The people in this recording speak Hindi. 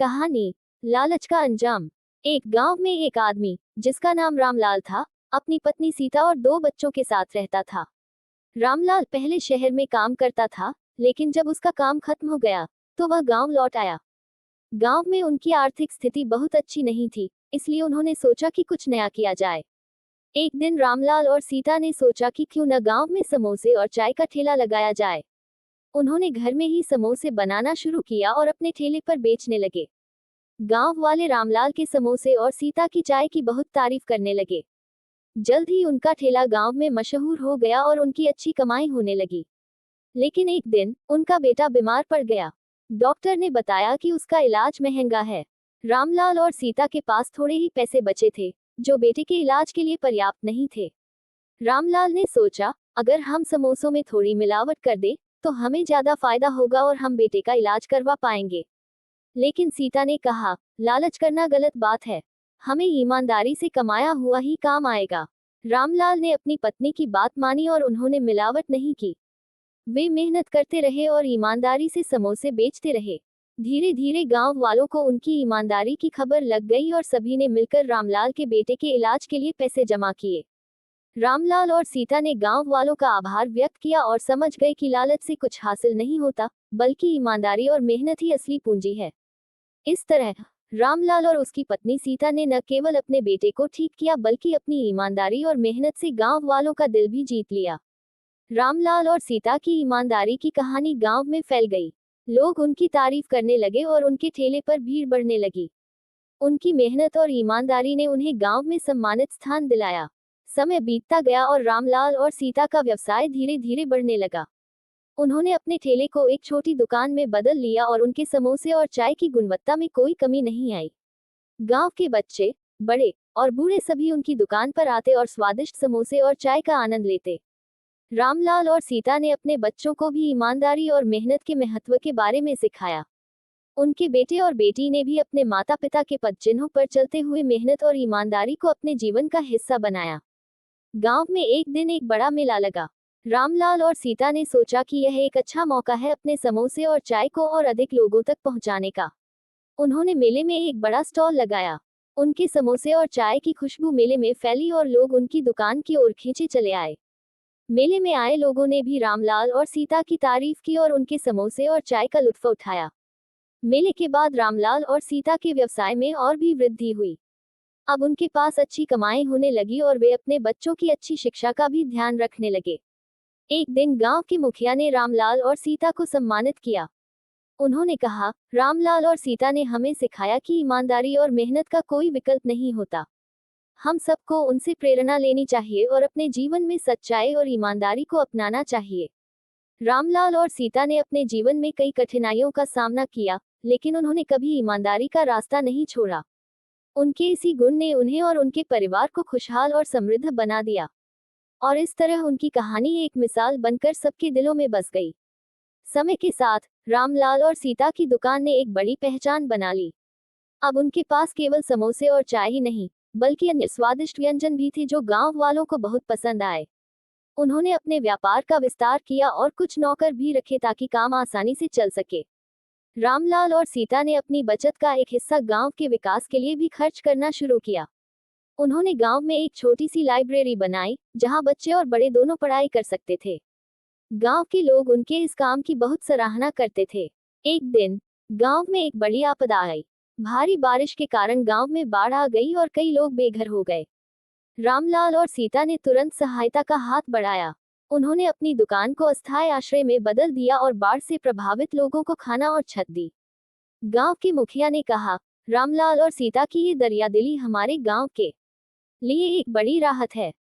कहानी लालच का अंजाम। एक गांव में एक आदमी जिसका नाम रामलाल था, अपनी पत्नी सीता और दो बच्चों के साथ रहता था। रामलाल पहले शहर में काम करता था, लेकिन जब उसका काम खत्म हो गया तो वह गांव लौट आया। गांव में उनकी आर्थिक स्थिति बहुत अच्छी नहीं थी, इसलिए उन्होंने सोचा कि कुछ नया किया जाए। एक दिन रामलाल और सीता ने सोचा कि क्यों न गांव में समोसे और चाय का ठेला लगाया जाए। उन्होंने घर में ही समोसे बनाना शुरू किया और अपने ठेले पर बेचने लगे। गांव वाले रामलाल के समोसे और सीता की चाय की बहुत तारीफ करने लगे। जल्द ही उनका ठेला गांव में मशहूर हो गया और उनकी अच्छी कमाई होने लगी। लेकिन एक दिन उनका बेटा बीमार पड़ गया। डॉक्टर ने बताया कि उसका इलाज महंगा है। रामलाल और सीता के पास थोड़े ही पैसे बचे थे, जो बेटे के इलाज के लिए पर्याप्त नहीं थे। रामलाल ने सोचा, अगर हम समोसों में थोड़ी मिलावट कर दें तो हमें ज्यादा फायदा होगा और हम बेटे का इलाज करवा पाएंगे। लेकिन सीता ने कहा, लालच करना गलत बात है, हमें ईमानदारी से कमाया हुआ ही काम आएगा। रामलाल ने अपनी पत्नी की बात मानी और उन्होंने मिलावट नहीं की। वे मेहनत करते रहे और ईमानदारी से समोसे बेचते रहे। धीरे धीरे गांव वालों को उनकी ईमानदारी की खबर लग गई और सभी ने मिलकर रामलाल के बेटे के इलाज के लिए पैसे जमा किए। रामलाल और सीता ने गांव वालों का आभार व्यक्त किया और समझ गए कि लालच से कुछ हासिल नहीं होता, बल्कि ईमानदारी और मेहनत ही असली पूंजी है। इस तरह रामलाल और उसकी पत्नी सीता ने न केवल अपने बेटे को ठीक किया, बल्कि अपनी ईमानदारी और मेहनत से गांव वालों का दिल भी जीत लिया। रामलाल और सीता की ईमानदारी की कहानी गांव में फैल गई। लोग उनकी तारीफ करने लगे और उनके ठेले पर भीड़ बढ़ने लगी। उनकी मेहनत और ईमानदारी ने उन्हें गांव में सम्मानित स्थान दिलाया। समय बीतता गया और रामलाल और सीता का व्यवसाय धीरे धीरे बढ़ने लगा। उन्होंने अपने ठेले को एक छोटी दुकान में बदल लिया और उनके समोसे और चाय की गुणवत्ता में कोई कमी नहीं आई। गांव के बच्चे, बड़े और बूढ़े सभी उनकी दुकान पर आते और स्वादिष्ट समोसे और चाय का आनंद लेते। रामलाल और सीता ने अपने बच्चों को भी ईमानदारी और मेहनत के महत्व के बारे में सिखाया। उनके बेटे और बेटी ने भी अपने माता पिता के पद चिन्हों पर चलते हुए मेहनत और ईमानदारी को अपने जीवन का हिस्सा बनाया। गांव में एक दिन एक बड़ा मेला लगा। रामलाल और सीता ने सोचा कि यह एक अच्छा मौका है अपने समोसे और चाय को और अधिक लोगों तक पहुंचाने का। उन्होंने मेले में एक बड़ा स्टॉल लगाया। उनके समोसे और चाय की खुशबू मेले में फैली और लोग उनकी दुकान की ओर खींचे चले आए। मेले में आए लोगों ने भी रामलाल और सीता की तारीफ की और उनके समोसे और चाय का लुत्फ उठाया। मेले के बाद रामलाल और सीता के व्यवसाय में और भी वृद्धि हुई। अब उनके पास अच्छी कमाई होने लगी और वे अपने बच्चों की अच्छी शिक्षा का भी ध्यान रखने लगे। एक दिन गांव के मुखिया ने रामलाल और सीता को सम्मानित किया। उन्होंने कहा, रामलाल और सीता ने हमें सिखाया कि ईमानदारी और मेहनत का कोई विकल्प नहीं होता। हम सबको उनसे प्रेरणा लेनी चाहिए और अपने जीवन में सच्चाई और ईमानदारी को अपनाना चाहिए। रामलाल और सीता ने अपने जीवन में कई कठिनाइयों का सामना किया, लेकिन उन्होंने कभी ईमानदारी का रास्ता नहीं छोड़ा। उनके इसी गुण ने उन्हें और उनके परिवार को खुशहाल और समृद्ध बना दिया। और इस तरह उनकी कहानी एक मिसाल बनकर सबके दिलों में बस गई। समय के साथ रामलाल और सीता की दुकान ने एक बड़ी पहचान बना ली। अब उनके पास केवल समोसे और चाय ही नहीं, बल्कि अन्य स्वादिष्ट व्यंजन भी थे जो गांव वालों को बहुत पसंद आए। उन्होंने अपने व्यापार का विस्तार किया और कुछ नौकर भी रखे ताकि काम आसानी से चल सके। रामलाल और सीता ने अपनी बचत का एक हिस्सा गांव के विकास के लिए भी खर्च करना शुरू किया। उन्होंने गांव में एक छोटी सी लाइब्रेरी बनाई, जहां बच्चे और बड़े दोनों पढ़ाई कर सकते थे। गांव के लोग उनके इस काम की बहुत सराहना करते थे। एक दिन गांव में एक बड़ी आपदा आई। भारी बारिश के कारण गांव में बाढ़ आ गई और कई लोग बेघर हो गए। रामलाल और सीता ने तुरंत सहायता का हाथ बढ़ाया। उन्होंने अपनी दुकान को अस्थायी आश्रय में बदल दिया और बाढ़ से प्रभावित लोगों को खाना और छत दी। गांव के मुखिया ने कहा, रामलाल और सीता की ये दरियादिली हमारे गांव के लिए एक बड़ी राहत है।